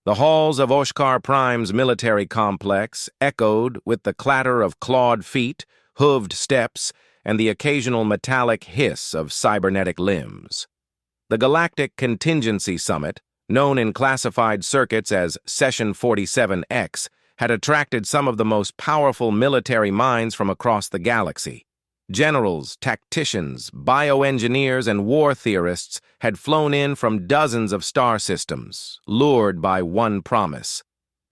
The halls of Oshkar Prime's military complex echoed with the clatter of clawed feet, hooved steps, and the occasional metallic hiss of cybernetic limbs. The Galactic Contingency Summit, known in classified circuits as Session 47X, had attracted some of the most powerful military minds from across the galaxy. Generals, tacticians, bioengineers, and war theorists had flown in from dozens of star systems, lured by one promise: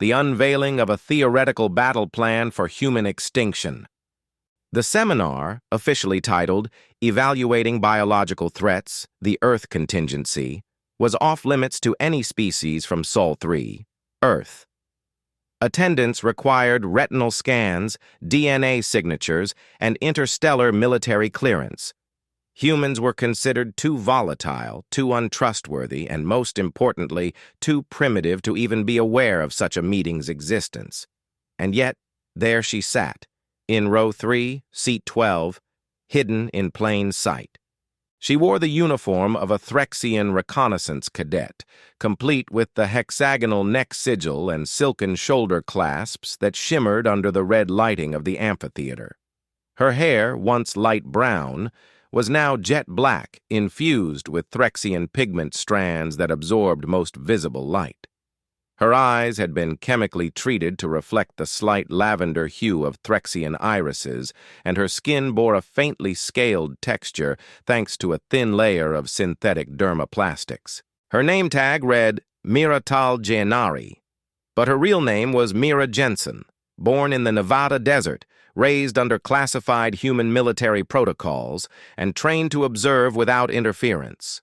the unveiling of a theoretical battle plan for human extinction. The seminar, officially titled Evaluating Biological Threats, the Earth Contingency, was off-limits to any species from Sol 3, Earth. Attendance required retinal scans, DNA signatures, and interstellar military clearance. Humans were considered too volatile, too untrustworthy, and most importantly, too primitive to even be aware of such a meeting's existence. And yet, there she sat, in row 3, seat 12, hidden in plain sight. She wore the uniform of a Threxian reconnaissance cadet, complete with the hexagonal neck sigil and silken shoulder clasps that shimmered under the red lighting of the amphitheater. Her hair, once light brown, was now jet black, infused with Threxian pigment strands that absorbed most visible light. Her eyes had been chemically treated to reflect the slight lavender hue of Threxian irises, and her skin bore a faintly scaled texture thanks to a thin layer of synthetic dermoplastics. Her name tag read Miratal Janari, but her real name was Mira Jensen, born in the Nevada desert, raised under classified human military protocols, and trained to observe without interference.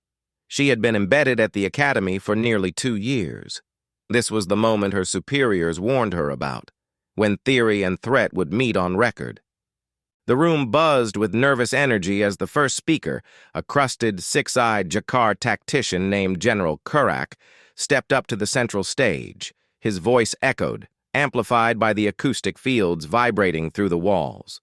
She had been embedded at the academy for nearly 2 years. This was the moment her superiors warned her about, when theory and threat would meet on record. The room buzzed with nervous energy as the first speaker, a crusted, six-eyed Jakar tactician named General Kurak, stepped up to the central stage. His voice echoed, amplified by the acoustic fields vibrating through the walls.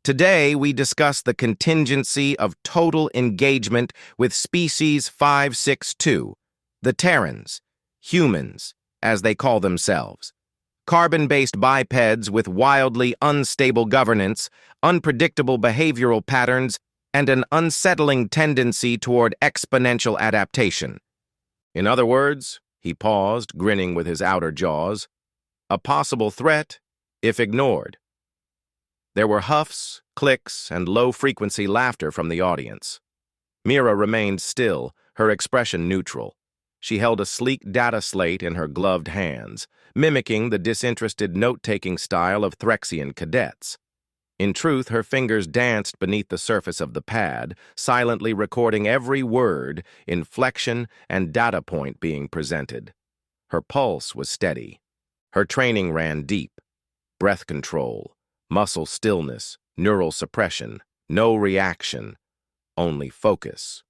Today, we discuss the contingency of total engagement with Species 562, the Terrans, humans, as they call themselves. Carbon-based bipeds with wildly unstable governance, unpredictable behavioral patterns, and an unsettling tendency toward exponential adaptation. In other words, he paused, grinning with his outer jaws, a possible threat if ignored. There were huffs, clicks, and low-frequency laughter from the audience. Mira remained still, her expression neutral. She held a sleek data slate in her gloved hands, mimicking the disinterested note-taking style of Threxian cadets. In truth, her fingers danced beneath the surface of the pad, silently recording every word, inflection, and data point being presented. Her pulse was steady. Her training ran deep. Breath control, muscle stillness, neural suppression, no reaction, only focus.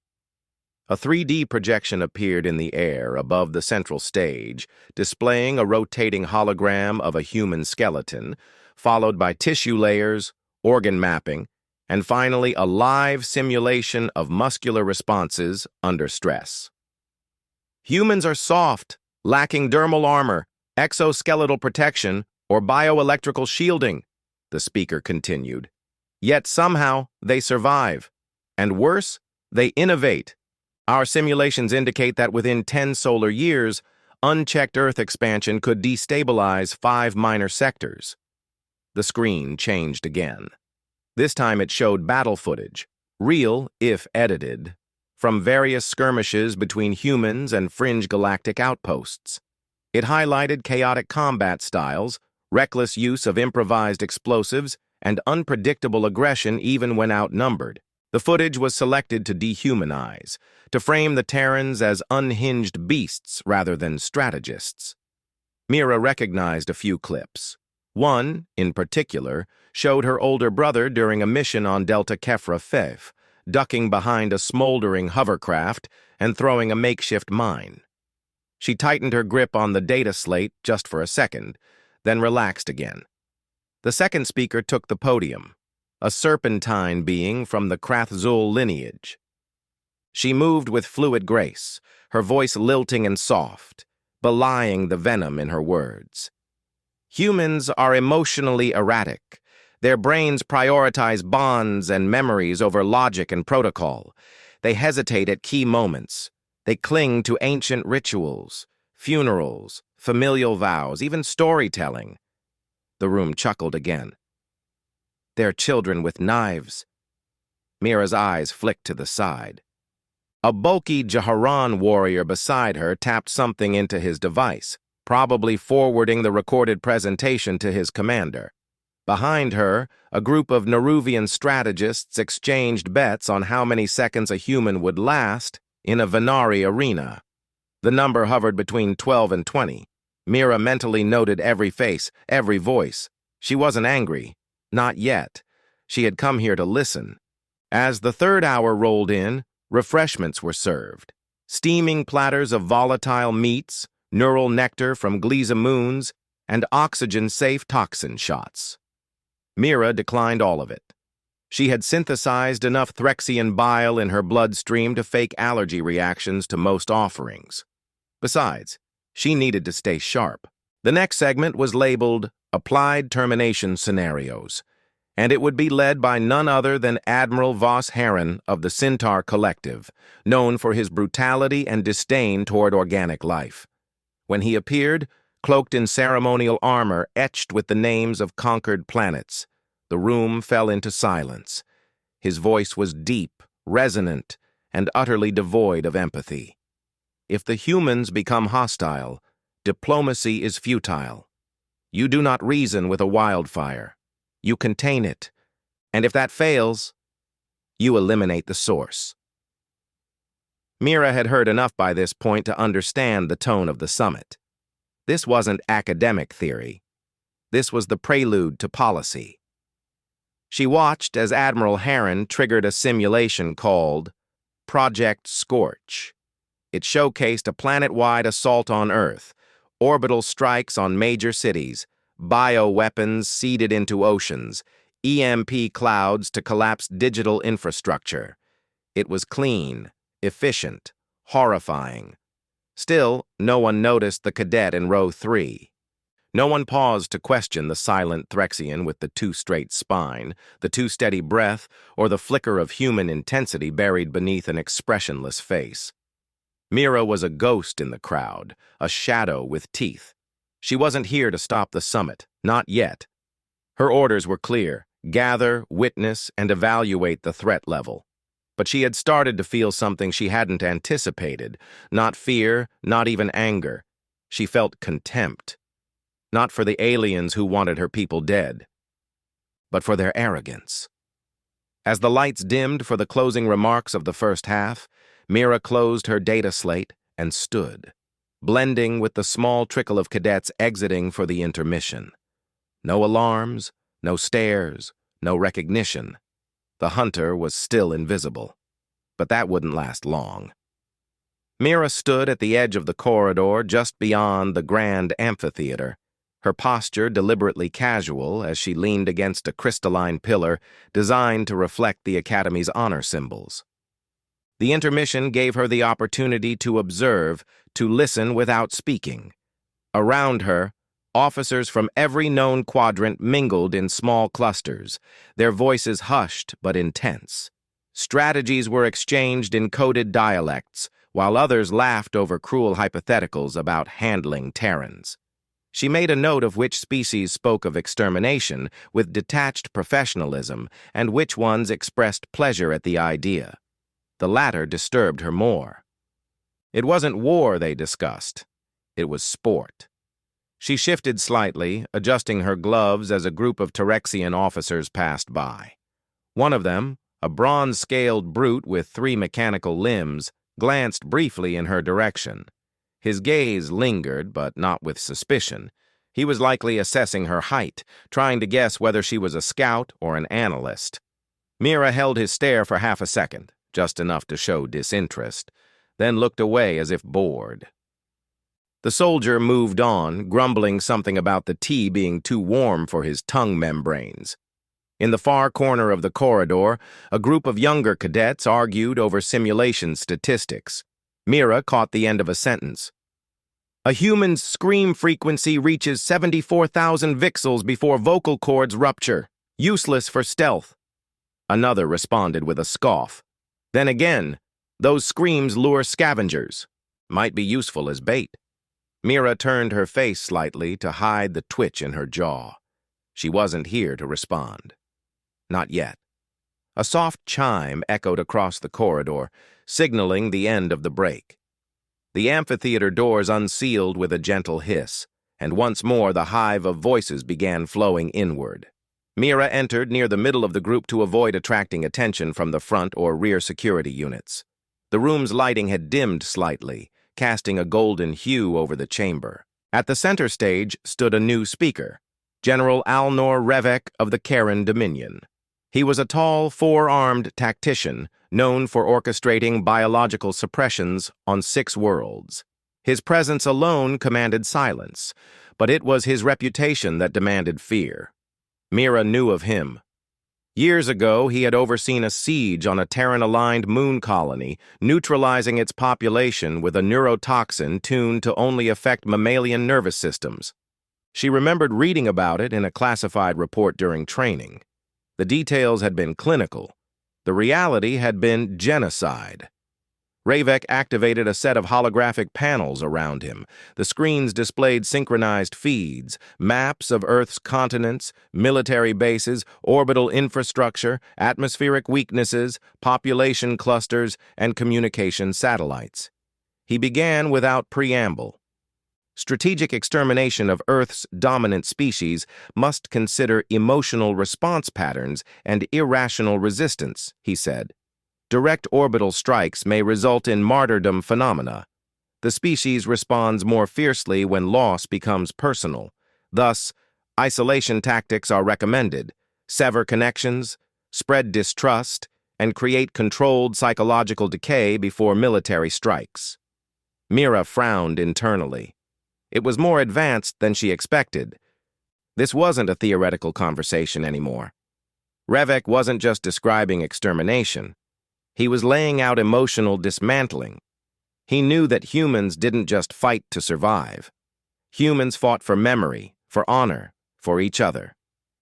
A 3D projection appeared in the air above the central stage, displaying a rotating hologram of a human skeleton, followed by tissue layers, organ mapping, and finally a live simulation of muscular responses under stress. Humans are soft, lacking dermal armor, exoskeletal protection, or bioelectrical shielding, the speaker continued. Yet somehow they survive. And worse, they innovate. Our simulations indicate that within 10 solar years, unchecked Earth expansion could destabilize 5 minor sectors. The screen changed again. This time it showed battle footage, real if edited, from various skirmishes between humans and fringe galactic outposts. It highlighted chaotic combat styles, reckless use of improvised explosives, and unpredictable aggression even when outnumbered. The footage was selected to dehumanize, to frame the Terrans as unhinged beasts rather than strategists. Mira recognized a few clips. One, in particular, showed her older brother during a mission on Delta Kefra Fef, ducking behind a smoldering hovercraft and throwing a makeshift mine. She tightened her grip on the data slate just for a second, then relaxed again. The second speaker took the podium, a serpentine being from the Krathzul lineage. She moved with fluid grace, her voice lilting and soft, belying the venom in her words. Humans are emotionally erratic. Their brains prioritize bonds and memories over logic and protocol. They hesitate at key moments. They cling to ancient rituals, funerals, familial vows, even storytelling. The room chuckled again. They're children with knives. Mira's eyes flicked to the side. A bulky Jaharan warrior beside her tapped something into his device, probably forwarding the recorded presentation to his commander. Behind her, a group of Neruvian strategists exchanged bets on how many seconds a human would last in a Venari arena. The number hovered between 12 and 20. Mira mentally noted every face, every voice. She wasn't angry. Not yet. She had come here to listen. As the third hour rolled in, refreshments were served. Steaming platters of volatile meats, neural nectar from Gliesa moons, and oxygen-safe toxin shots. Mira declined all of it. She had synthesized enough Threxian bile in her bloodstream to fake allergy reactions to most offerings. Besides, she needed to stay sharp. The next segment was labeled Applied Termination Scenarios, and it would be led by none other than Admiral Voss Heron of the Centaur Collective, known for his brutality and disdain toward organic life. When he appeared, cloaked in ceremonial armor etched with the names of conquered planets, the room fell into silence. His voice was deep, resonant, and utterly devoid of empathy. If the humans become hostile, diplomacy is futile. You do not reason with a wildfire. You contain it, and if that fails, you eliminate the source. Mira had heard enough by this point to understand the tone of the summit. This wasn't academic theory. This was the prelude to policy. She watched as Admiral Heron triggered a simulation called Project Scorch. It showcased a planet-wide assault on Earth, orbital strikes on major cities, bioweapons seeded into oceans, EMP clouds to collapse digital infrastructure. It was clean, efficient, horrifying. Still, no one noticed the cadet in row 3. No one paused to question the silent Threxian with the too straight spine, the too steady breath, or the flicker of human intensity buried beneath an expressionless face. Mira was a ghost in the crowd, a shadow with teeth. She wasn't here to stop the summit, not yet. Her orders were clear: gather, witness, and evaluate the threat level. But she had started to feel something she hadn't anticipated. Not fear, not even anger. She felt contempt. Not for the aliens who wanted her people dead, but for their arrogance. As the lights dimmed for the closing remarks of the first half, Mira closed her data slate and stood, blending with the small trickle of cadets exiting for the intermission. No alarms, no stares, no recognition. The hunter was still invisible, but that wouldn't last long. Mira stood at the edge of the corridor just beyond the grand amphitheater, her posture deliberately casual as she leaned against a crystalline pillar designed to reflect the Academy's honor symbols. The intermission gave her the opportunity to observe, to listen without speaking. Around her, officers from every known quadrant mingled in small clusters, their voices hushed but intense. Strategies were exchanged in coded dialects, while others laughed over cruel hypotheticals about handling Terrans. She made a note of which species spoke of extermination with detached professionalism and which ones expressed pleasure at the idea. The latter disturbed her more. It wasn't war they discussed. It was sport. She shifted slightly, adjusting her gloves as a group of Terexian officers passed by. One of them, a bronze-scaled brute with 3 mechanical limbs, glanced briefly in her direction. His gaze lingered, but not with suspicion. He was likely assessing her height, trying to guess whether she was a scout or an analyst. Mira held his stare for half a second, just enough to show disinterest, then looked away as if bored. The soldier moved on, grumbling something about the tea being too warm for his tongue membranes. In the far corner of the corridor, a group of younger cadets argued over simulation statistics. Mira caught the end of a sentence. A human's scream frequency reaches 74,000 vixels before vocal cords rupture. Useless for stealth. Another responded with a scoff. Then again, those screams lure scavengers. Might be useful as bait. Mira turned her face slightly to hide the twitch in her jaw. She wasn't here to respond. Not yet. A soft chime echoed across the corridor, signaling the end of the break. The amphitheater doors unsealed with a gentle hiss, and once more the hive of voices began flowing inward. Mira entered near the middle of the group to avoid attracting attention from the front or rear security units. The room's lighting had dimmed slightly, casting a golden hue over the chamber. At the center stage stood a new speaker, General Alnor Revek of the Karen Dominion. He was a tall, four-armed tactician known for orchestrating biological suppressions on 6 worlds. His presence alone commanded silence, but it was his reputation that demanded fear. Mira knew of him. Years ago, he had overseen a siege on a Terran-aligned moon colony, neutralizing its population with a neurotoxin tuned to only affect mammalian nervous systems. She remembered reading about it in a classified report during training. The details had been clinical. The reality had been genocide. Revek activated a set of holographic panels around him. The screens displayed synchronized feeds, maps of Earth's continents, military bases, orbital infrastructure, atmospheric weaknesses, population clusters, and communication satellites. He began without preamble. Strategic extermination of Earth's dominant species must consider emotional response patterns and irrational resistance, he said. Direct orbital strikes may result in martyrdom phenomena. The species responds more fiercely when loss becomes personal. Thus, isolation tactics are recommended. Sever connections, spread distrust, and create controlled psychological decay before military strikes. Mira frowned internally. It was more advanced than she expected. This wasn't a theoretical conversation anymore. Revek wasn't just describing extermination. He was laying out emotional dismantling. He knew that humans didn't just fight to survive. Humans fought for memory, for honor, for each other.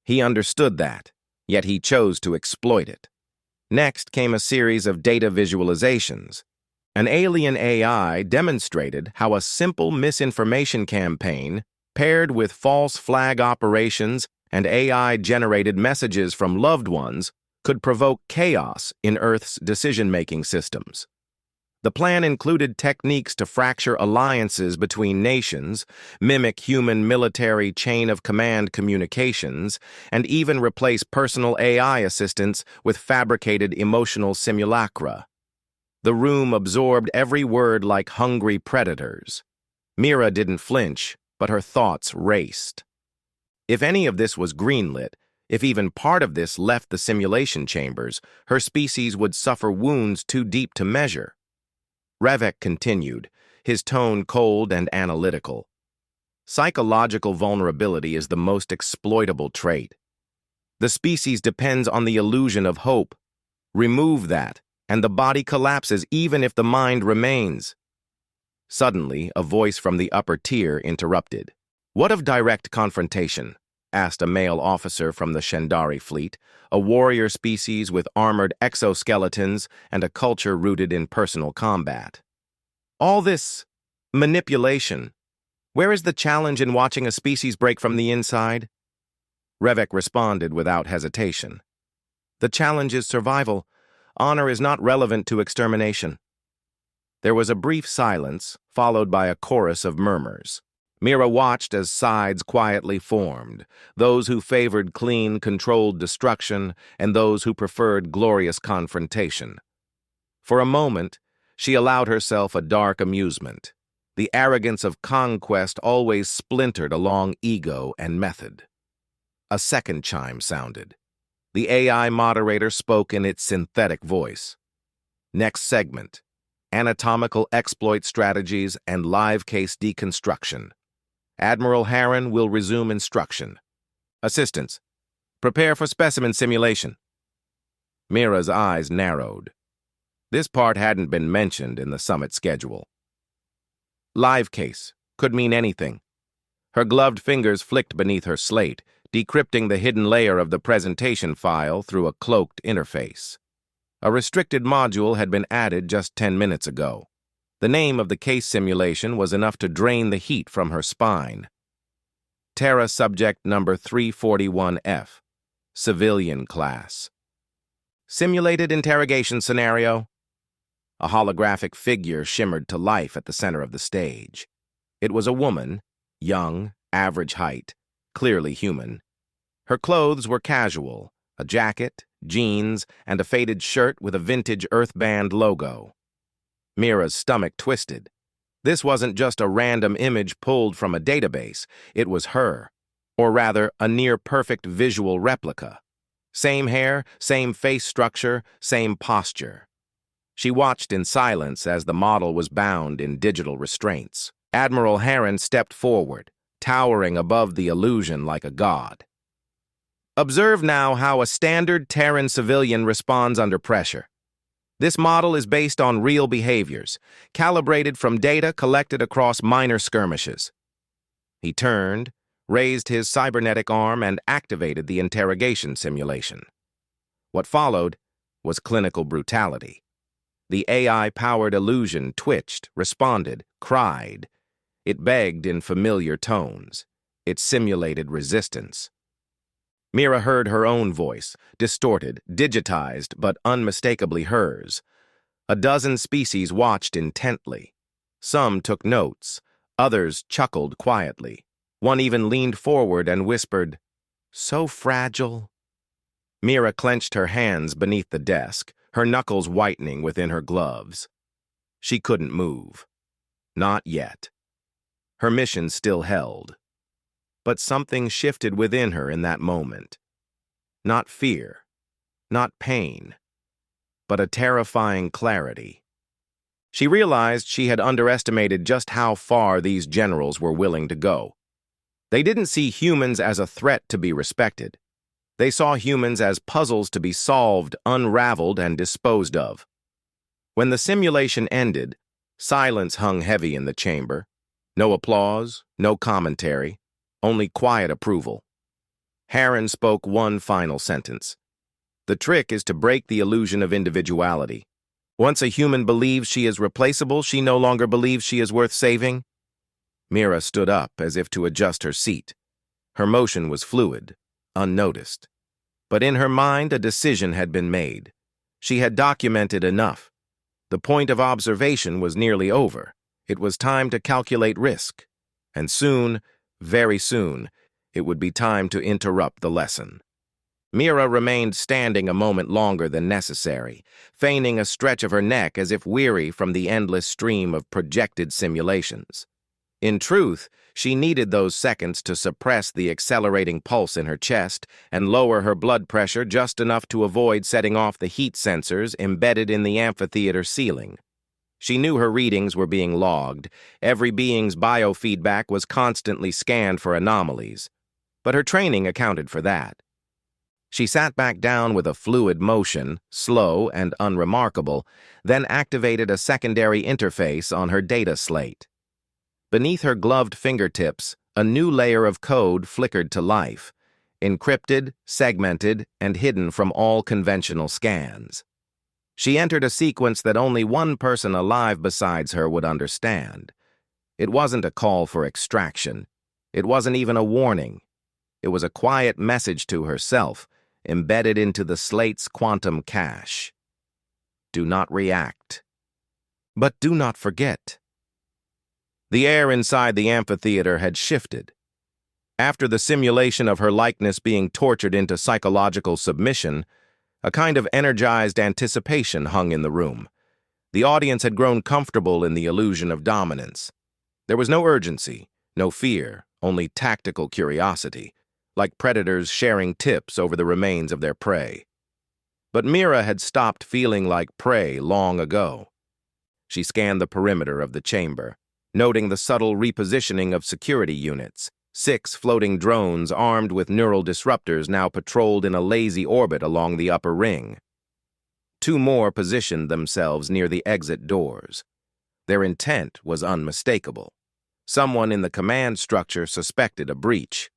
He understood that, yet he chose to exploit it. Next came a series of data visualizations. An alien AI demonstrated how a simple misinformation campaign, paired with false flag operations and AI-generated messages from loved ones, could provoke chaos in Earth's decision-making systems. The plan included techniques to fracture alliances between nations, mimic human military chain-of-command communications, and even replace personal AI assistants with fabricated emotional simulacra. The room absorbed every word like hungry predators. Mira didn't flinch, but her thoughts raced. If any of this was greenlit, if even part of this left the simulation chambers, her species would suffer wounds too deep to measure. Revek continued, his tone cold and analytical. Psychological vulnerability is the most exploitable trait. The species depends on the illusion of hope. Remove that, and the body collapses even if the mind remains. Suddenly, a voice from the upper tier interrupted. "What of direct confrontation?" asked a male officer from the Shendari fleet, a warrior species with armored exoskeletons and a culture rooted in personal combat. "All this manipulation. Where is the challenge in watching a species break from the inside?" Revek responded without hesitation. "The challenge is survival. Honor is not relevant to extermination." There was a brief silence, followed by a chorus of murmurs. Mira watched as sides quietly formed, those who favored clean, controlled destruction and those who preferred glorious confrontation. For a moment, she allowed herself a dark amusement. The arrogance of conquest always splintered along ego and method. A second chime sounded. The AI moderator spoke in its synthetic voice. Next segment, anatomical exploit strategies and live case deconstruction. Admiral Harron will resume instruction. Assistants, prepare for specimen simulation. Mira's eyes narrowed. This part hadn't been mentioned in the summit schedule. Live case, could mean anything. Her gloved fingers flicked beneath her slate, decrypting the hidden layer of the presentation file through a cloaked interface. A restricted module had been added just 10 minutes ago. The name of the case simulation was enough to drain the heat from her spine. Terra Subject Number 341F, Civilian Class. Simulated interrogation scenario. A holographic figure shimmered to life at the center of the stage. It was a woman, young, average height, clearly human. Her clothes were casual, a jacket, jeans, and a faded shirt with a vintage Earthband logo. Mira's stomach twisted. This wasn't just a random image pulled from a database. It was her, or rather, a near-perfect visual replica. Same hair, same face structure, same posture. She watched in silence as the model was bound in digital restraints. Admiral Heron stepped forward, towering above the illusion like a god. Observe now how a standard Terran civilian responds under pressure. This model is based on real behaviors, calibrated from data collected across minor skirmishes. He turned, raised his cybernetic arm, and activated the interrogation simulation. What followed was clinical brutality. The AI-powered illusion twitched, responded, cried. It begged in familiar tones. It simulated resistance. Mira heard her own voice, distorted, digitized, but unmistakably hers. A dozen species watched intently. Some took notes. Others chuckled quietly. One even leaned forward and whispered, "So fragile." Mira clenched her hands beneath the desk, her knuckles whitening within her gloves. She couldn't move. Not yet. Her mission still held. But something shifted within her in that moment. Not fear, not pain, but a terrifying clarity. She realized she had underestimated just how far these generals were willing to go. They didn't see humans as a threat to be respected. They saw humans as puzzles to be solved, unraveled, and disposed of. When the simulation ended, silence hung heavy in the chamber. No applause, no commentary, only quiet approval. Heron spoke one final sentence. The trick is to break the illusion of individuality. Once a human believes she is replaceable, she no longer believes she is worth saving. Mira stood up as if to adjust her seat. Her motion was fluid, unnoticed. But in her mind, a decision had been made. She had documented enough. The point of observation was nearly over. It was time to calculate risk. And soon, very soon, it would be time to interrupt the lesson. Mira remained standing a moment longer than necessary, feigning a stretch of her neck as if weary from the endless stream of projected simulations. In truth, she needed those seconds to suppress the accelerating pulse in her chest and lower her blood pressure just enough to avoid setting off the heat sensors embedded in the amphitheater ceiling. She knew her readings were being logged. Every being's biofeedback was constantly scanned for anomalies. But her training accounted for that. She sat back down with a fluid motion, slow and unremarkable, then activated a secondary interface on her data slate. Beneath her gloved fingertips, a new layer of code flickered to life, encrypted, segmented, and hidden from all conventional scans. She entered a sequence that only one person alive besides her would understand. It wasn't a call for extraction. It wasn't even a warning. It was a quiet message to herself, embedded into the slate's quantum cache. Do not react. But do not forget. The air inside the amphitheater had shifted. After the simulation of her likeness being tortured into psychological submission, a kind of energized anticipation hung in the room. The audience had grown comfortable in the illusion of dominance. There was no urgency, no fear, only tactical curiosity, like predators sharing tips over the remains of their prey. But Mira had stopped feeling like prey long ago. She scanned the perimeter of the chamber, noting the subtle repositioning of security units. 6 floating drones armed with neural disruptors now patrolled in a lazy orbit along the upper ring. 2 more positioned themselves near the exit doors. Their intent was unmistakable. Someone in the command structure suspected a breach.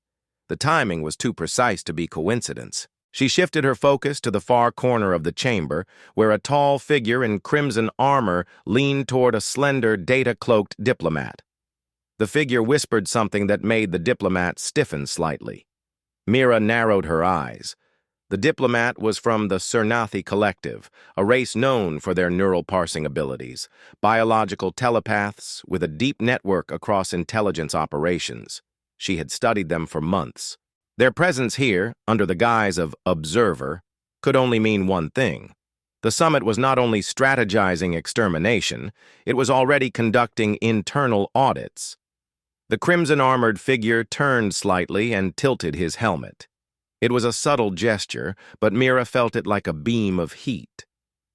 The timing was too precise to be coincidence. She shifted her focus to the far corner of the chamber, where a tall figure in crimson armor leaned toward a slender, data-cloaked diplomat. The figure whispered something that made the diplomat stiffen slightly. Mira narrowed her eyes. The diplomat was from the Cernathi Collective, a race known for their neural parsing abilities, biological telepaths with a deep network across intelligence operations. She had studied them for months. Their presence here, under the guise of observer, could only mean one thing. The summit was not only strategizing extermination, it was already conducting internal audits. The crimson-armored figure turned slightly and tilted his helmet. It was a subtle gesture, but Mira felt it like a beam of heat.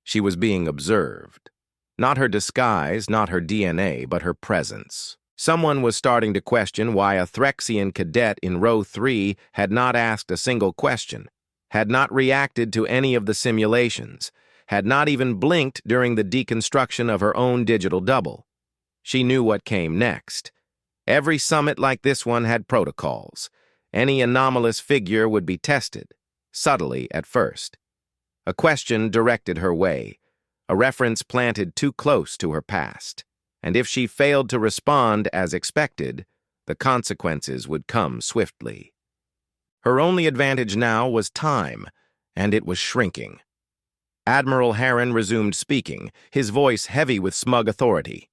She was being observed. Not her disguise, not her DNA, but her presence. Someone was starting to question why a Threxian cadet in row 3 had not asked a single question, had not reacted to any of the simulations, had not even blinked during the deconstruction of her own digital double. She knew what came next. Every summit like this one had protocols. Any anomalous figure would be tested, subtly at first. A question directed her way, a reference planted too close to her past. And if she failed to respond as expected, the consequences would come swiftly. Her only advantage now was time, and it was shrinking. Admiral Harron resumed speaking, his voice heavy with smug authority.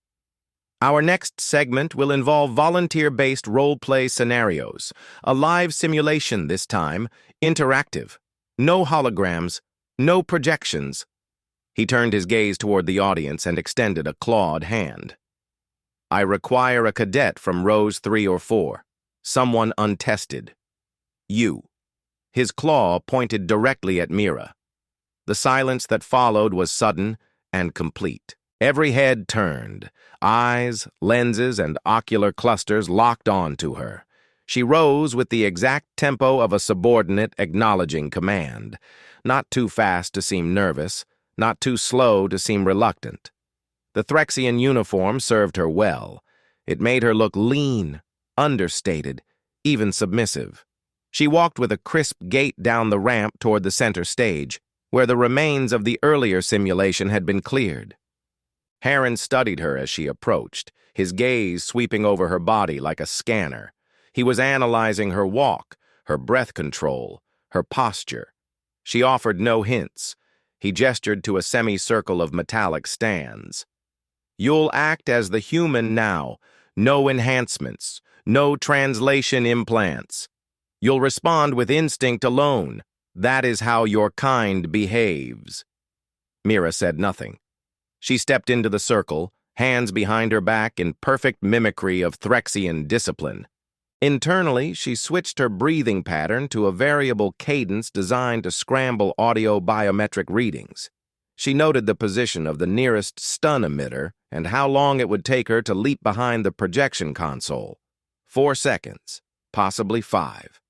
Our next segment will involve volunteer-based role-play scenarios, a live simulation this time, interactive, no holograms, no projections. He turned his gaze toward the audience and extended a clawed hand. I require a cadet from rows 3 or 4, someone untested. You. His claw pointed directly at Mira. The silence that followed was sudden and complete. Every head turned. Eyes, lenses, and ocular clusters locked on to her. She rose with the exact tempo of a subordinate acknowledging command. Not too fast to seem nervous, not too slow to seem reluctant. The Threxian uniform served her well. It made her look lean, understated, even submissive. She walked with a crisp gait down the ramp toward the center stage, where the remains of the earlier simulation had been cleared. Harron studied her as she approached, his gaze sweeping over her body like a scanner. He was analyzing her walk, her breath control, her posture. She offered no hints. He gestured to a semicircle of metallic stands. You'll act as the human now, no enhancements, no translation implants. You'll respond with instinct alone. That is how your kind behaves. Mira said nothing. She stepped into the circle, hands behind her back in perfect mimicry of Threxian discipline. Internally, she switched her breathing pattern to a variable cadence designed to scramble audio biometric readings. She noted the position of the nearest stun emitter and how long it would take her to leap behind the projection console. 4 seconds, possibly 5.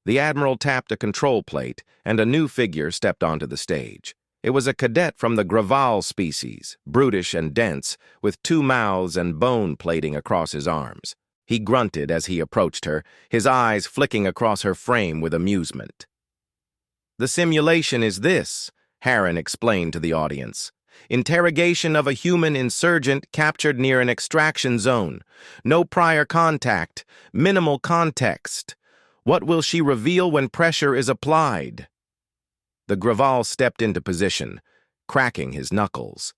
The Admiral tapped a control plate, and a new figure stepped onto the stage. It was a cadet from the Graval species, brutish and dense, with 2 mouths and bone plating across his arms. He grunted as he approached her, his eyes flicking across her frame with amusement. The simulation is this, Harron explained to the audience. Interrogation of a human insurgent captured near an extraction zone. No prior contact, minimal context. What will she reveal when pressure is applied? The Graval stepped into position, cracking his knuckles.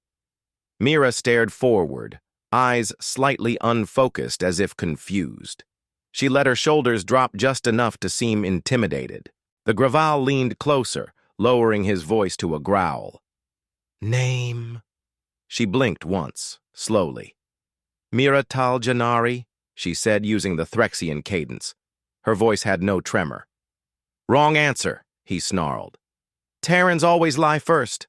Mira stared forward, eyes slightly unfocused as if confused. She let her shoulders drop just enough to seem intimidated. The Graval leaned closer, lowering his voice to a growl. Name? She blinked once, slowly. Mira Tal Janari, she said using the Threxian cadence. Her voice had no tremor. Wrong answer, he snarled. Terrans always lie first.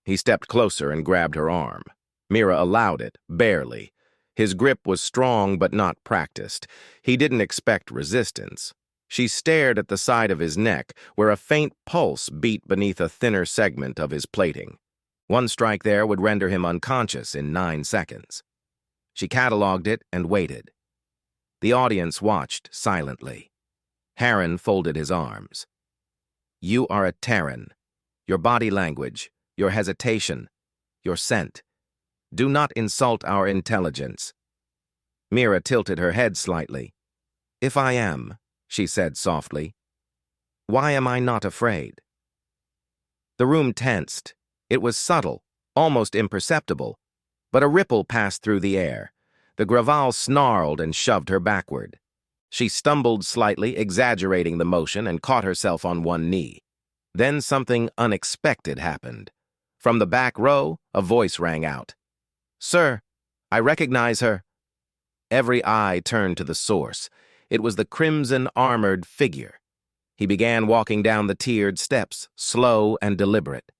He stepped closer and grabbed her arm. Mira allowed it, barely. His grip was strong but not practiced. He didn't expect resistance. She stared at the side of his neck, where a faint pulse beat beneath a thinner segment of his plating. One strike there would render him unconscious in 9 seconds. She catalogued it and waited. The audience watched silently. Harren folded his arms. You are a Terran. Your body language, your hesitation, your scent. Do not insult our intelligence. Mira tilted her head slightly. If I am, she said softly, why am I not afraid? The room tensed. It was subtle, almost imperceptible, but a ripple passed through the air. The Graval snarled and shoved her backward. She stumbled slightly, exaggerating the motion, and caught herself on one knee. Then something unexpected happened. From the back row, a voice rang out. Sir, I recognize her. Every eye turned to the source. It was the crimson-armored figure. He began walking down the tiered steps, slow and deliberate.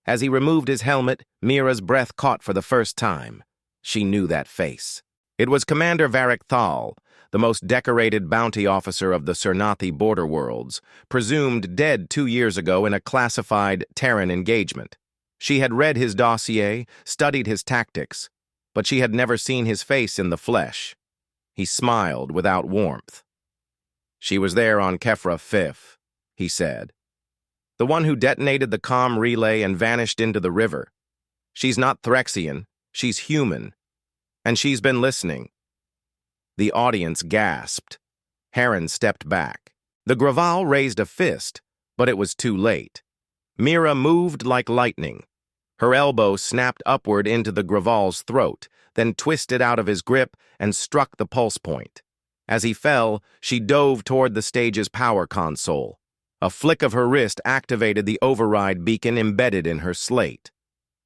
As he removed his helmet, Mira's breath caught for the first time. She knew that face. It was Commander Varric Thal, the most decorated bounty officer of the Cernathi border worlds, presumed dead 2 years ago in a classified Terran engagement. She had read his dossier, studied his tactics, but she had never seen his face in the flesh. He smiled without warmth. She was there on Kefra 5th, he said. The one who detonated the comm relay and vanished into the river. She's not Threxian, she's human, and she's been listening. The audience gasped. Harren stepped back. The Graval raised a fist, but it was too late. Mira moved like lightning. Her elbow snapped upward into the Graval's throat, then twisted out of his grip and struck the pulse point. As he fell, she dove toward the stage's power console. A flick of her wrist activated the override beacon embedded in her slate.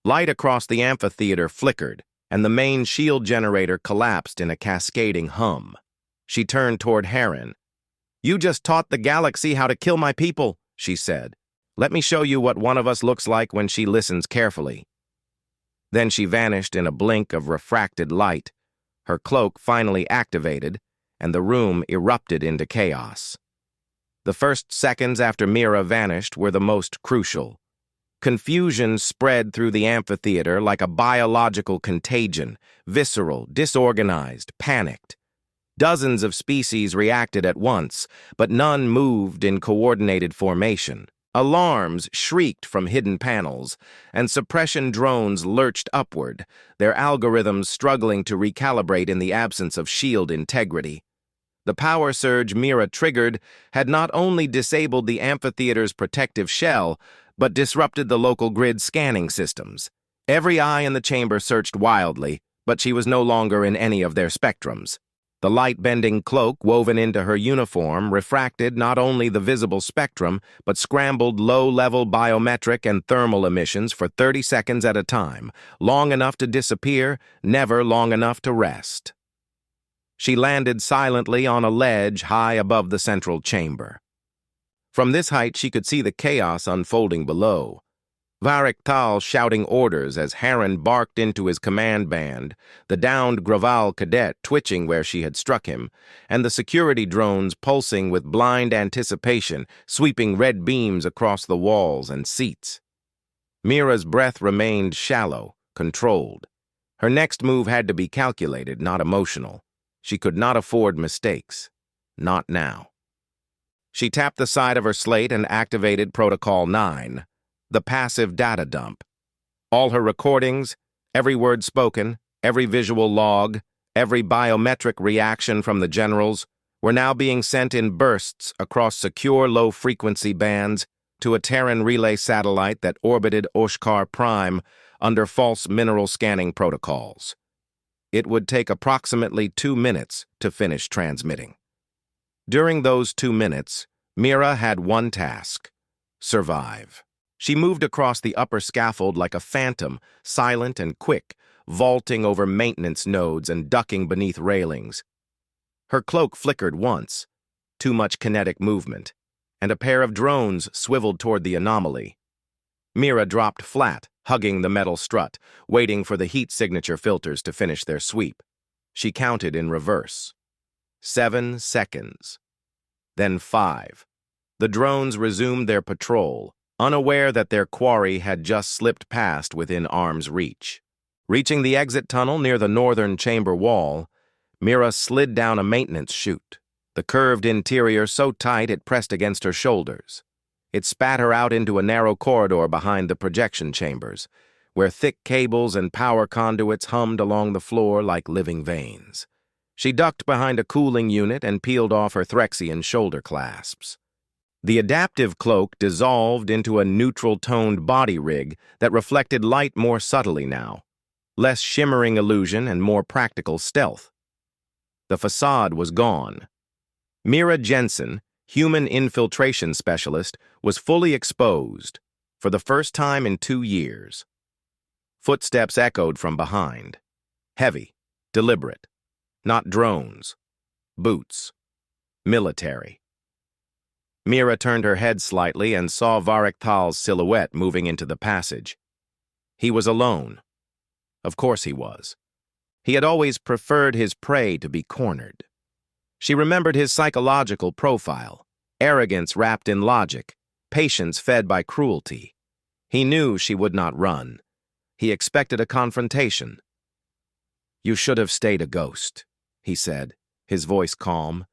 Light across the amphitheater flickered, and the main shield generator collapsed in a cascading hum. She turned toward Harren. You just taught the galaxy how to kill my people, she said. Let me show you what one of us looks like when she listens carefully. Then she vanished in a blink of refracted light. Her cloak finally activated, and the room erupted into chaos. The first seconds after Mira vanished were the most crucial. Confusion spread through the amphitheater like a biological contagion, visceral, disorganized, panicked. Dozens of species reacted at once, but none moved in coordinated formation. Alarms shrieked from hidden panels, and suppression drones lurched upward, their algorithms struggling to recalibrate in the absence of shield integrity. The power surge Mira triggered had not only disabled the amphitheater's protective shell, but disrupted the local grid scanning systems. Every eye in the chamber searched wildly, but she was no longer in any of their spectrums. The light-bending cloak woven into her uniform refracted not only the visible spectrum, but scrambled low-level biometric and thermal emissions for 30 seconds at a time, long enough to disappear, never long enough to rest. She landed silently on a ledge high above the central chamber. From this height she could see the chaos unfolding below. Varric Thal shouting orders as Harren barked into his command band, the downed Graval cadet twitching where she had struck him, and the security drones pulsing with blind anticipation, sweeping red beams across the walls and seats. Mira's breath remained shallow, controlled. Her next move had to be calculated, not emotional. She could not afford mistakes. Not now. She tapped the side of her slate and activated Protocol 9. The passive data dump. All her recordings, every word spoken, every visual log, every biometric reaction from the generals were now being sent in bursts across secure low-frequency bands to a Terran relay satellite that orbited Oshkar Prime under false mineral scanning protocols. It would take approximately 2 minutes to finish transmitting. During those 2 minutes, Mira had one task: survive. She moved across the upper scaffold like a phantom, silent and quick, vaulting over maintenance nodes and ducking beneath railings. Her cloak flickered once, too much kinetic movement, and a pair of drones swiveled toward the anomaly. Mira dropped flat, hugging the metal strut, waiting for the heat signature filters to finish their sweep. She counted in reverse. 7 seconds. Then 5. The drones resumed their patrol, unaware that their quarry had just slipped past within arm's reach. Reaching the exit tunnel near the northern chamber wall, Mira slid down a maintenance chute, the curved interior so tight it pressed against her shoulders. It spat her out into a narrow corridor behind the projection chambers, where thick cables and power conduits hummed along the floor like living veins. She ducked behind a cooling unit and peeled off her Threxian shoulder clasps. The adaptive cloak dissolved into a neutral-toned body rig that reflected light more subtly now, less shimmering illusion and more practical stealth. The facade was gone. Mira Jensen, human infiltration specialist, was fully exposed for the first time in 2 years. Footsteps echoed from behind. Heavy, deliberate. Not drones. Boots. Military. Mira turned her head slightly and saw Varric Thal's silhouette moving into the passage. He was alone. Of course he was. He had always preferred his prey to be cornered. She remembered his psychological profile, arrogance wrapped in logic, patience fed by cruelty. He knew she would not run. He expected a confrontation. "You should have stayed a ghost," he said, his voice calm.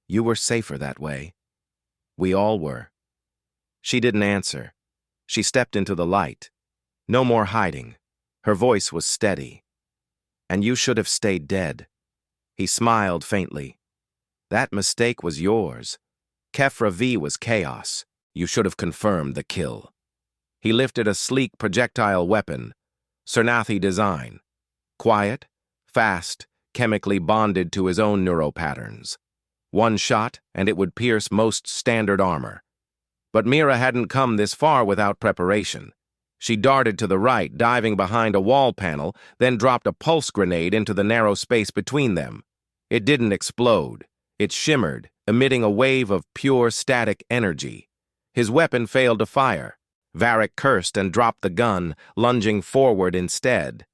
"You were safer that way. We all were." She didn't answer. She stepped into the light. No more hiding. Her voice was steady. "And you should have stayed dead." He smiled faintly. "That mistake was yours. Kefra V was chaos. You should have confirmed the kill." He lifted a sleek projectile weapon, Cernathi design. Quiet, fast, chemically bonded to his own neuropatterns. One shot, and it would pierce most standard armor. But Mira hadn't come this far without preparation. She darted to the right, diving behind a wall panel, then dropped a pulse grenade into the narrow space between them. It didn't explode. It shimmered, emitting a wave of pure static energy. His weapon failed to fire. Varric cursed and dropped the gun, lunging forward instead.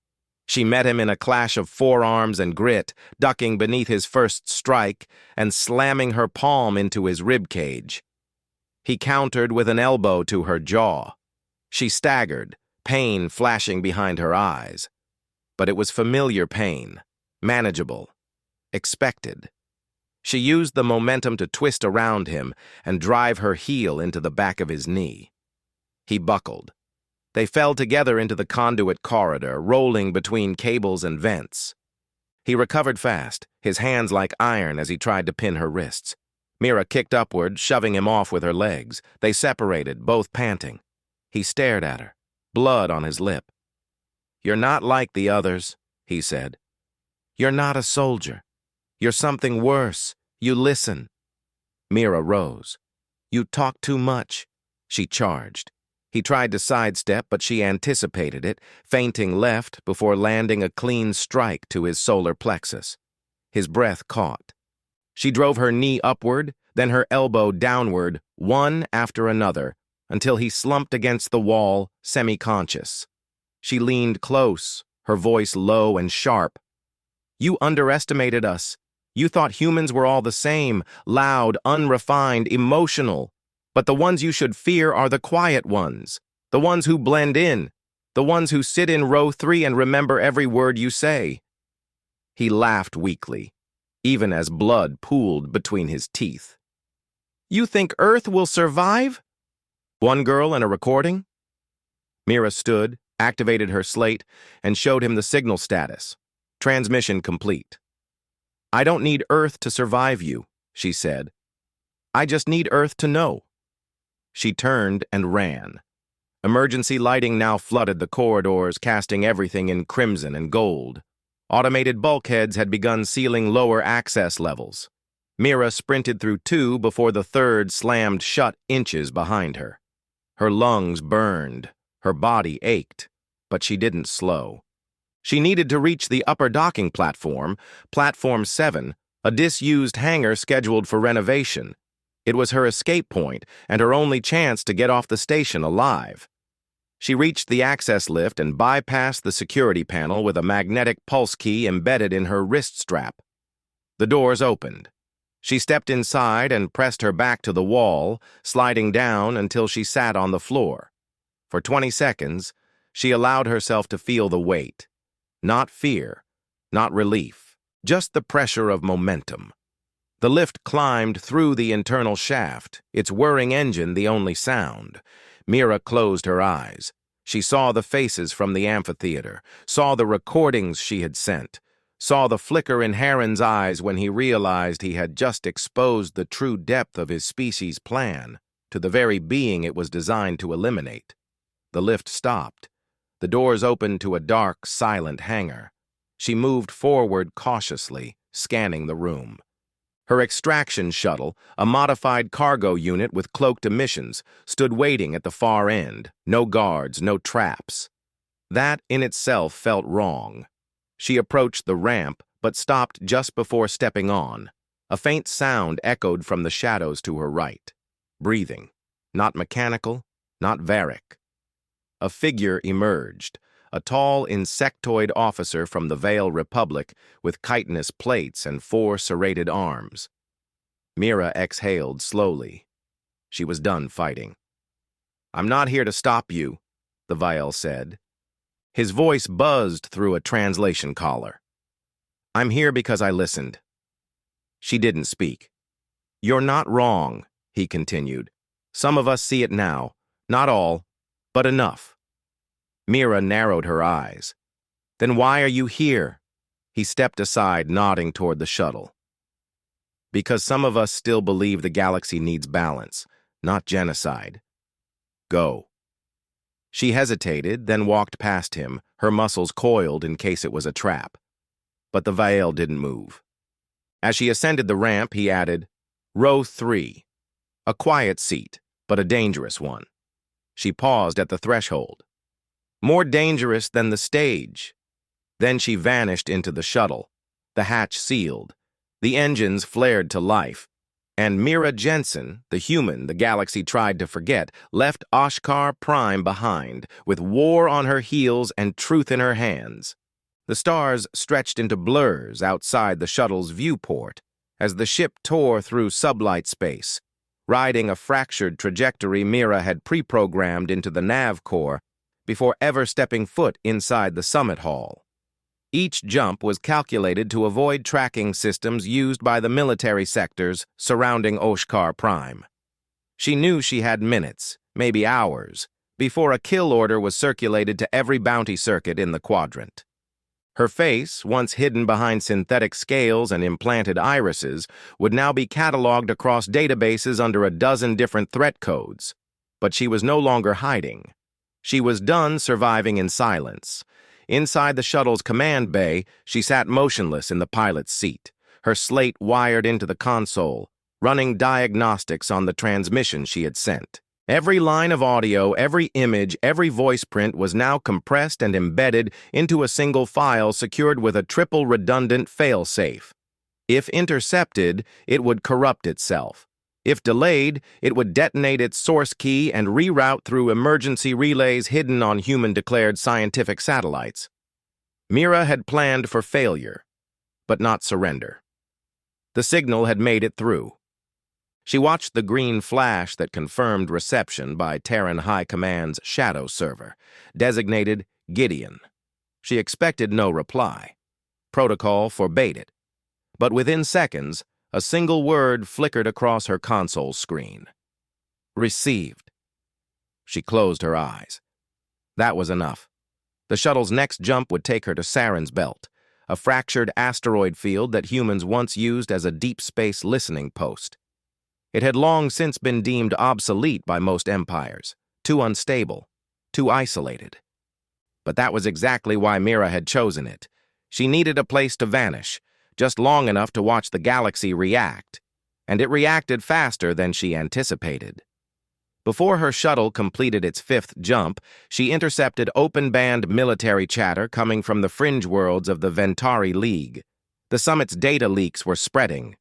She met him in a clash of forearms and grit, ducking beneath his first strike and slamming her palm into his ribcage. He countered with an elbow to her jaw. She staggered, pain flashing behind her eyes. But it was familiar pain, manageable, expected. She used the momentum to twist around him and drive her heel into the back of his knee. He buckled. They fell together into the conduit corridor, rolling between cables and vents. He recovered fast, his hands like iron as he tried to pin her wrists. Mira kicked upward, shoving him off with her legs. They separated, both panting. He stared at her, blood on his lip. "You're not like the others," he said. "You're not a soldier. You're something worse. You listen." Mira rose. "You talk too much," she charged. He tried to sidestep, but she anticipated it, feinting left before landing a clean strike to his solar plexus. His breath caught. She drove her knee upward, then her elbow downward, one after another, until he slumped against the wall, semi-conscious. She leaned close, her voice low and sharp. "You underestimated us. You thought humans were all the same, loud, unrefined, emotional. But the ones you should fear are the quiet ones, the ones who blend in, the ones who sit in row 3 and remember every word you say." He laughed weakly, even as blood pooled between his teeth. "You think Earth will survive? One girl and a recording?" Mira stood, activated her slate, and showed him the signal status. Transmission complete. "I don't need Earth to survive you," she said. "I just need Earth to know." She turned and ran. Emergency lighting now flooded the corridors, casting everything in crimson and gold. Automated bulkheads had begun sealing lower access levels. Mira sprinted through 2 before the third slammed shut inches behind her. Her lungs burned, her body ached, but she didn't slow. She needed to reach the upper docking platform, Platform 7, a disused hangar scheduled for renovation. It was her escape point and her only chance to get off the station alive. She reached the access lift and bypassed the security panel with a magnetic pulse key embedded in her wrist strap. The doors opened. She stepped inside and pressed her back to the wall, sliding down until she sat on the floor. For 20 seconds, she allowed herself to feel the weight. Not fear, not relief, just the pressure of momentum. The lift climbed through the internal shaft, its whirring engine the only sound. Mira closed her eyes. She saw the faces from the amphitheater, saw the recordings she had sent, saw the flicker in Heron's eyes when he realized he had just exposed the true depth of his species' plan to the very being it was designed to eliminate. The lift stopped. The doors opened to a dark, silent hangar. She moved forward cautiously, scanning the room. Her extraction shuttle, a modified cargo unit with cloaked emissions, stood waiting at the far end. No guards, no traps. That in itself felt wrong. She approached the ramp, but stopped just before stepping on. A faint sound echoed from the shadows to her right. Breathing. Not mechanical, not Varric. A figure emerged. A tall insectoid officer from the Veil Republic with chitinous plates and 4 serrated arms. Mira exhaled slowly. She was done fighting. "I'm not here to stop you," the Veil said. His voice buzzed through a translation collar. "I'm here because I listened." She didn't speak. "You're not wrong," he continued. "Some of us see it now. Not all, but enough." Mira narrowed her eyes. "Then why are you here?" He stepped aside, nodding toward the shuttle. "Because some of us still believe the galaxy needs balance, not genocide. Go." She hesitated, then walked past him, her muscles coiled in case it was a trap. But the Veil didn't move. As she ascended the ramp, he added, "Row 3. A quiet seat, but a dangerous one." She paused at the threshold. "More dangerous than the stage." Then she vanished into the shuttle. The hatch sealed. The engines flared to life. And Mira Jensen, the human the galaxy tried to forget, left Oshkar Prime behind, with war on her heels and truth in her hands. The stars stretched into blurs outside the shuttle's viewport as the ship tore through sublight space, riding a fractured trajectory Mira had pre-programmed into the nav core before ever stepping foot inside the summit hall. Each jump was calculated to avoid tracking systems used by the military sectors surrounding Oshkar Prime. She knew she had minutes, maybe hours, before a kill order was circulated to every bounty circuit in the quadrant. Her face, once hidden behind synthetic scales and implanted irises, would now be cataloged across databases under a dozen different threat codes. But she was no longer hiding. She was done surviving in silence. Inside the shuttle's command bay, she sat motionless in the pilot's seat, her slate wired into the console, running diagnostics on the transmission she had sent. Every line of audio, every image, every voice print was now compressed and embedded into a single file secured with a triple redundant failsafe. If intercepted, it would corrupt itself. If delayed, it would detonate its source key and reroute through emergency relays hidden on human-declared scientific satellites. Mira had planned for failure, but not surrender. The signal had made it through. She watched the green flash that confirmed reception by Terran High Command's shadow server, designated Gideon. She expected no reply. Protocol forbade it. But within seconds, a single word flickered across her console screen. "Received." She closed her eyes. That was enough. The shuttle's next jump would take her to Saren's Belt, a fractured asteroid field that humans once used as a deep space listening post. It had long since been deemed obsolete by most empires, too unstable, too isolated. But that was exactly why Mira had chosen it. She needed a place to vanish, just long enough to watch the galaxy react, and it reacted faster than she anticipated. Before her shuttle completed its 5th jump, she intercepted open-band military chatter coming from the fringe worlds of the Ventari League. The summit's data leaks were spreading.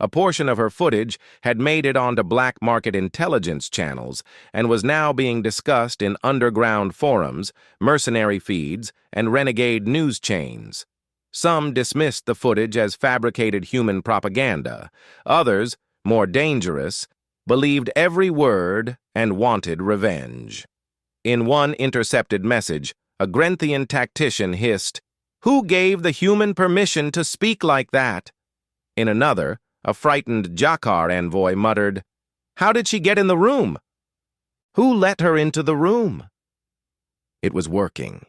A portion of her footage had made it onto black market intelligence channels and was now being discussed in underground forums, mercenary feeds, and renegade news chains. Some dismissed the footage as fabricated human propaganda. Others, more dangerous, believed every word and wanted revenge. In one intercepted message, a Grenthian tactician hissed, Who gave the human permission to speak like that? In another, a frightened Jakar envoy muttered, "How did she get in the room? Who let her into the room?" It was working.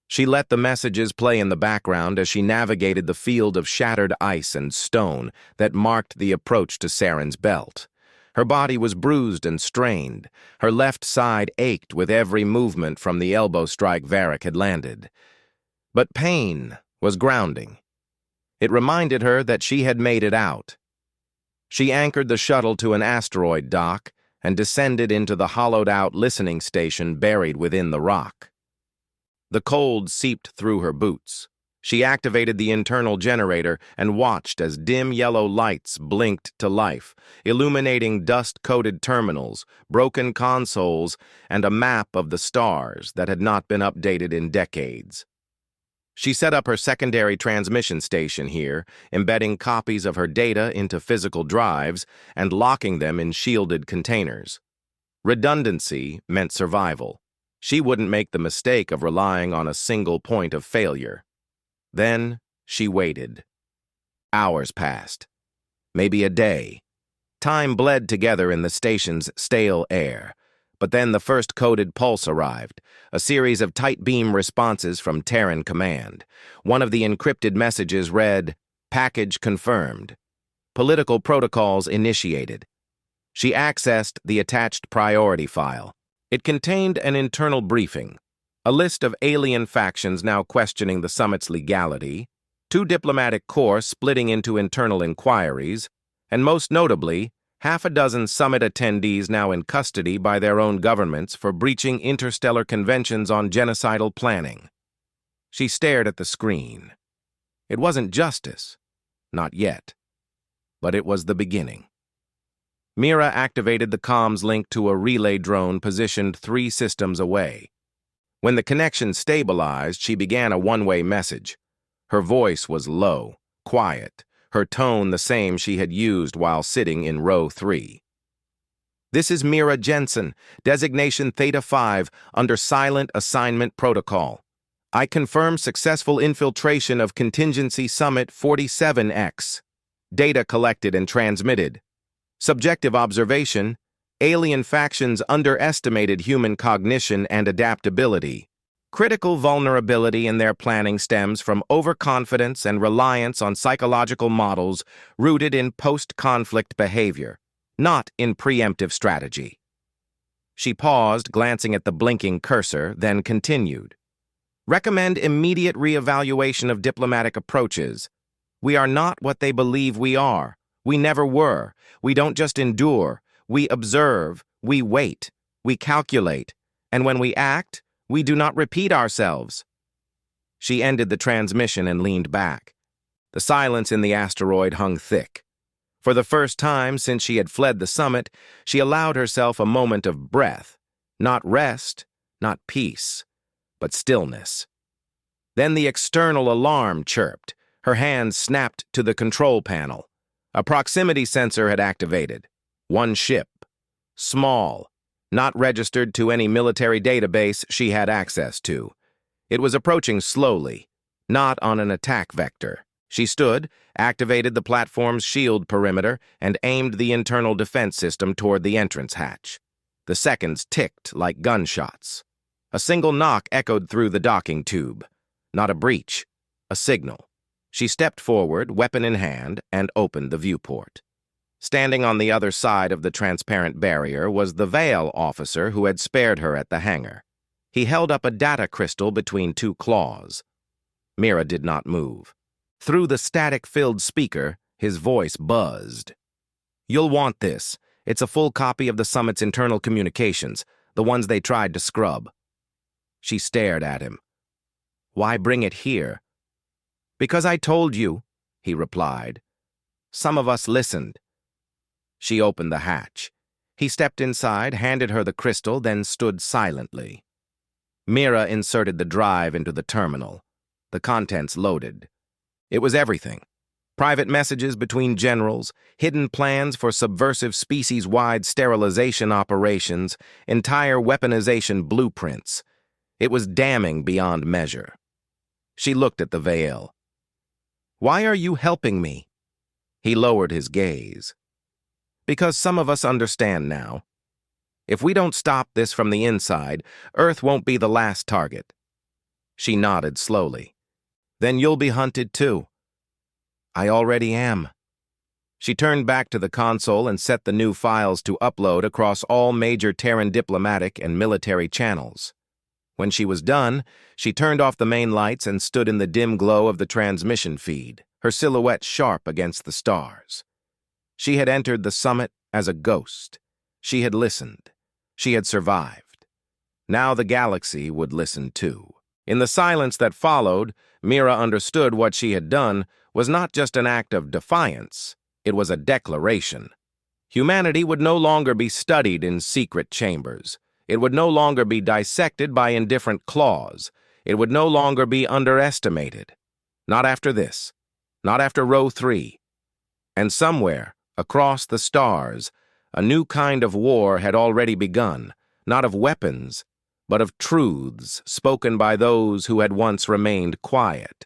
She let the messages play in the background as she navigated the field of shattered ice and stone that marked the approach to Saren's belt. Her body was bruised and strained. Her left side ached with every movement from the elbow strike Varric had landed. But pain was grounding. It reminded her that she had made it out. She anchored the shuttle to an asteroid dock and descended into the hollowed-out listening station buried within the rock. The cold seeped through her boots. She activated the internal generator and watched as dim yellow lights blinked to life, illuminating dust-coated terminals, broken consoles, and a map of the stars that had not been updated in decades. She set up her secondary transmission station here, embedding copies of her data into physical drives and locking them in shielded containers. Redundancy meant survival. She wouldn't make the mistake of relying on a single point of failure. Then she waited. Hours passed. Maybe a day. Time bled together in the station's stale air. But then the first coded pulse arrived, a series of tight beam responses from Terran Command. One of the encrypted messages read, "Package confirmed. Political protocols initiated." She accessed the attached priority file. It contained an internal briefing, a list of alien factions now questioning the summit's legality, 2 diplomatic corps splitting into internal inquiries, and most notably, half a dozen summit attendees now in custody by their own governments for breaching interstellar conventions on genocidal planning. She stared at the screen. It wasn't justice. Not yet. But it was the beginning. Mira activated the comms link to a relay drone positioned 3 systems away. When the connection stabilized, she began a one-way message. Her voice was low, quiet, her tone the same she had used while sitting in row 3. "This is Mira Jensen, designation Theta 5, under Silent Assignment Protocol. I confirm successful infiltration of Contingency Summit 47X. Data collected and transmitted. Subjective observation, alien factions underestimated human cognition and adaptability. Critical vulnerability in their planning stems from overconfidence and reliance on psychological models rooted in post-conflict behavior, not in preemptive strategy." She paused, glancing at the blinking cursor, then continued. "Recommend immediate reevaluation of diplomatic approaches. We are not what they believe we are. We never were. We don't just endure. We observe. We wait. We calculate. And when we act, we do not repeat ourselves." She ended the transmission and leaned back. The silence in the asteroid hung thick. For the first time since she had fled the summit, she allowed herself a moment of breath. Not rest, not peace, but stillness. Then the external alarm chirped. Her hand snapped to the control panel. A proximity sensor had activated. 1 ship. Small. Not registered to any military database she had access to. It was approaching slowly, not on an attack vector. She stood, activated the platform's shield perimeter, and aimed the internal defense system toward the entrance hatch. The seconds ticked like gunshots. A single knock echoed through the docking tube. Not a breach, a signal. She stepped forward, weapon in hand, and opened the viewport. Standing on the other side of the transparent barrier was the Veil officer who had spared her at the hangar. He held up a data crystal between 2 claws. Mira did not move. Through the static-filled speaker, his voice buzzed. "You'll want this. It's a full copy of the summit's internal communications, the ones they tried to scrub." She stared at him. "Why bring it here?" "Because I told you," he replied. "Some of us listened." She opened the hatch. He stepped inside, handed her the crystal, then stood silently. Mira inserted the drive into the terminal. The contents loaded. It was everything. Private messages between generals, hidden plans for subversive species-wide sterilization operations, entire weaponization blueprints. It was damning beyond measure. She looked at the veil. "Why are you helping me?" He lowered his gaze. "Because some of us understand now. If we don't stop this from the inside, Earth won't be the last target." She nodded slowly. "Then you'll be hunted too." "I already am." She turned back to the console and set the new files to upload across all major Terran diplomatic and military channels. When she was done, she turned off the main lights and stood in the dim glow of the transmission feed, her silhouette sharp against the stars. She had entered the summit as a ghost. She had listened. She had survived. Now the galaxy would listen too. In the silence that followed, Mira understood what she had done was not just an act of defiance. It was a declaration. Humanity would no longer be studied in secret chambers. It would no longer be dissected by indifferent claws. It would no longer be underestimated. Not after this. Not after Row 3. And somewhere, across the stars, a new kind of war had already begun, not of weapons, but of truths spoken by those who had once remained quiet.